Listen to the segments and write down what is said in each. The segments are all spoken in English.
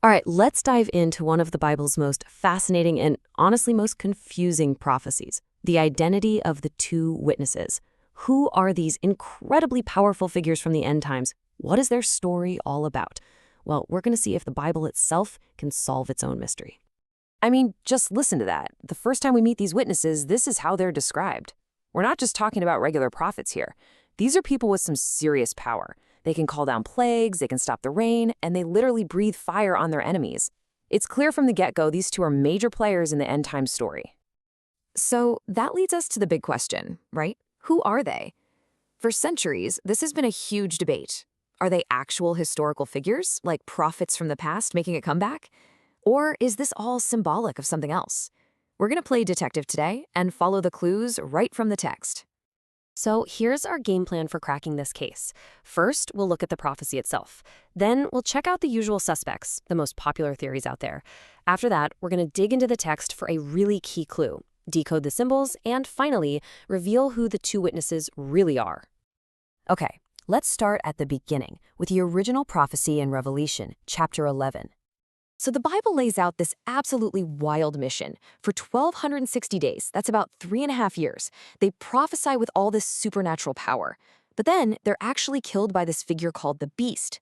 All right, let's dive into one of the Bible's most fascinating and honestly most confusing prophecies, the identity of the two witnesses. Who are these incredibly powerful figures from the end times? What is their story all about? Well, we're going to see if the Bible itself can solve its own mystery. I mean, just listen to that. The first time we meet these witnesses, this is how they're described. We're not just talking about regular prophets here. These are people with some serious power. They can call down plagues, they can stop the rain, and they literally breathe fire on their enemies. It's clear from the get-go these two are major players in the end time story. So that leads us to the big question, right? Who are they? For centuries, this has been a huge debate. Are they actual historical figures, like prophets from the past making a comeback? Or is this all symbolic of something else? We're going to play detective today and follow the clues right from the text. So here's our game plan for cracking this case. First, we'll look at the prophecy itself. Then we'll check out the usual suspects, the most popular theories out there. After that, we're going to dig into the text for a really key clue, decode the symbols, and finally, reveal who the two witnesses really are. Okay, let's start at the beginning with the original prophecy in Revelation, chapter 11. So the Bible lays out this absolutely wild mission. For 1,260 days, that's about 3.5 years, they prophesy with all this supernatural power. But then they're actually killed by this figure called the Beast.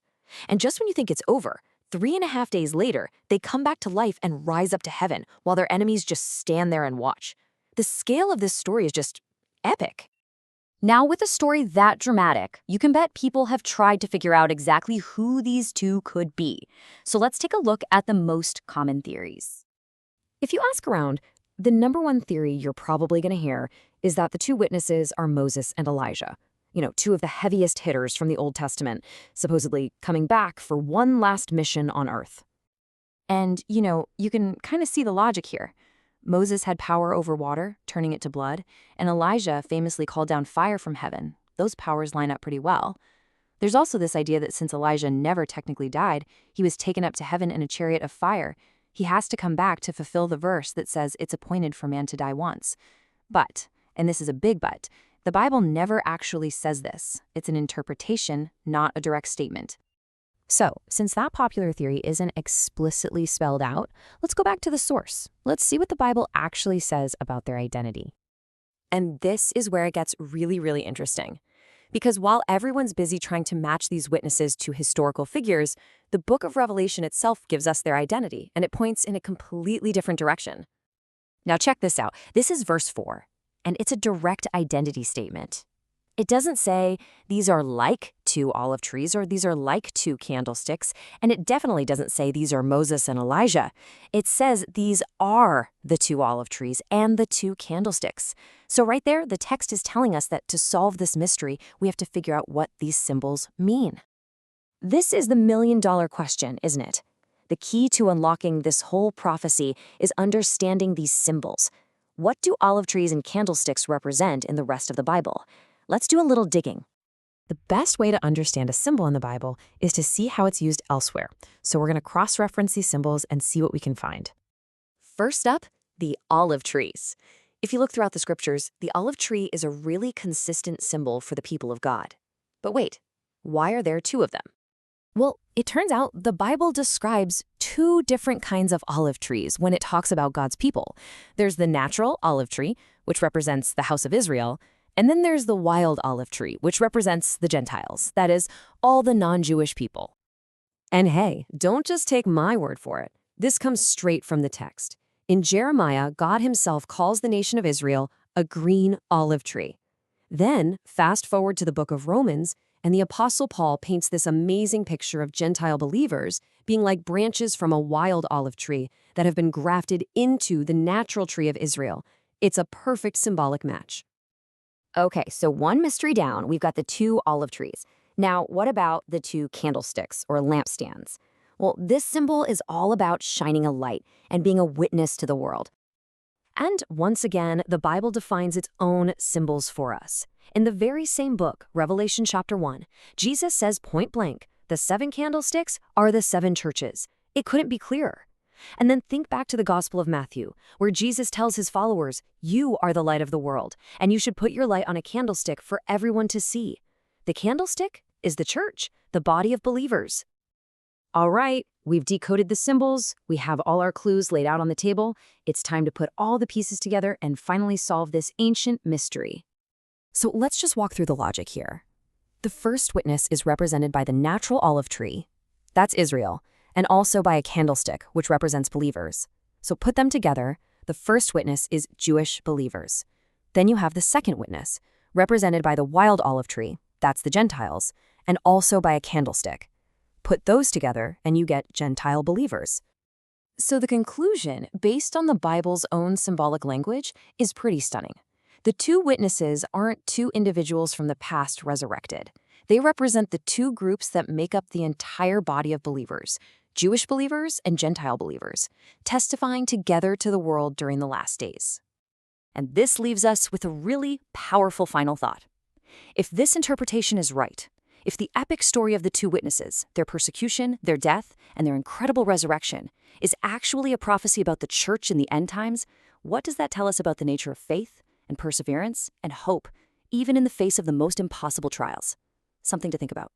And just when you think it's over, 3.5 days later, they come back to life and rise up to heaven while their enemies just stand there and watch. The scale of this story is just epic. Now, with a story that dramatic, you can bet people have tried to figure out exactly who these two could be. So let's take a look at the most common theories. If you ask around, the number one theory you're probably going to hear is that the two witnesses are Moses and Elijah. Two of the heaviest hitters from the Old Testament, supposedly coming back for one last mission on Earth. And, you can kind of see the logic here. Moses had power over water, turning it to blood, and Elijah famously called down fire from heaven. Those powers line up pretty well. There's also this idea that since Elijah never technically died, he was taken up to heaven in a chariot of fire. He has to come back to fulfill the verse that says it's appointed for man to die once. But, and this is a big but, the Bible never actually says this. It's an interpretation, not a direct statement. So, since that popular theory isn't explicitly spelled out, let's go back to the source. Let's see what the Bible actually says about their identity. And this is where it gets really, really interesting. Because while everyone's busy trying to match these witnesses to historical figures, the book of Revelation itself gives us their identity, and it points in a completely different direction. Now check this out. This is verse 4, and it's a direct identity statement. It doesn't say these are like two olive trees or these are like two candlesticks, and it definitely doesn't say these are Moses and Elijah. It says these are the two olive trees and the two candlesticks. So right there, the text is telling us that to solve this mystery, we have to figure out what these symbols mean. This is the million-dollar question, isn't it? The key to unlocking this whole prophecy is understanding these symbols. What do olive trees and candlesticks represent in the rest of the Bible? Let's do a little digging. The best way to understand a symbol in the Bible is to see how it's used elsewhere. So we're going to cross-reference these symbols and see what we can find. First up, the olive trees. If you look throughout the scriptures, the olive tree is a really consistent symbol for the people of God. But wait, why are there two of them? Well, it turns out the Bible describes two different kinds of olive trees when it talks about God's people. There's the natural olive tree, which represents the house of Israel, and then there's the wild olive tree, which represents the Gentiles, that is, all the non-Jewish people. And hey, don't just take my word for it. This comes straight from the text. In Jeremiah, God himself calls the nation of Israel a green olive tree. Then, fast forward to the book of Romans, and the Apostle Paul paints this amazing picture of Gentile believers being like branches from a wild olive tree that have been grafted into the natural tree of Israel. It's a perfect symbolic match. Okay, so one mystery down, we've got the two olive trees. Now, what about the two candlesticks or lampstands? Well, this symbol is all about shining a light and being a witness to the world. And once again, the Bible defines its own symbols for us. In the very same book, Revelation chapter 1, Jesus says point blank, the 7 candlesticks are the 7 churches. It couldn't be clearer. And then think back to the Gospel of Matthew, where Jesus tells his followers, you are the light of the world, and you should put your light on a candlestick for everyone to see. The candlestick is the church, the body of believers. All right, we've decoded the symbols, we have all our clues laid out on the table. It's time to put all the pieces together and finally solve this ancient mystery. So let's just walk through the logic here. The first witness is represented by the natural olive tree. That's Israel, and also by a candlestick, which represents believers. So put them together, the first witness is Jewish believers. Then you have the second witness, represented by the wild olive tree, that's the Gentiles, and also by a candlestick. Put those together and you get Gentile believers. So the conclusion, based on the Bible's own symbolic language, is pretty stunning. The two witnesses aren't two individuals from the past resurrected. They represent the two groups that make up the entire body of believers, Jewish believers and Gentile believers, testifying together to the world during the last days. And this leaves us with a really powerful final thought. If this interpretation is right, if the epic story of the two witnesses, their persecution, their death, and their incredible resurrection, is actually a prophecy about the church in the end times, what does that tell us about the nature of faith and perseverance and hope, even in the face of the most impossible trials? Something to think about.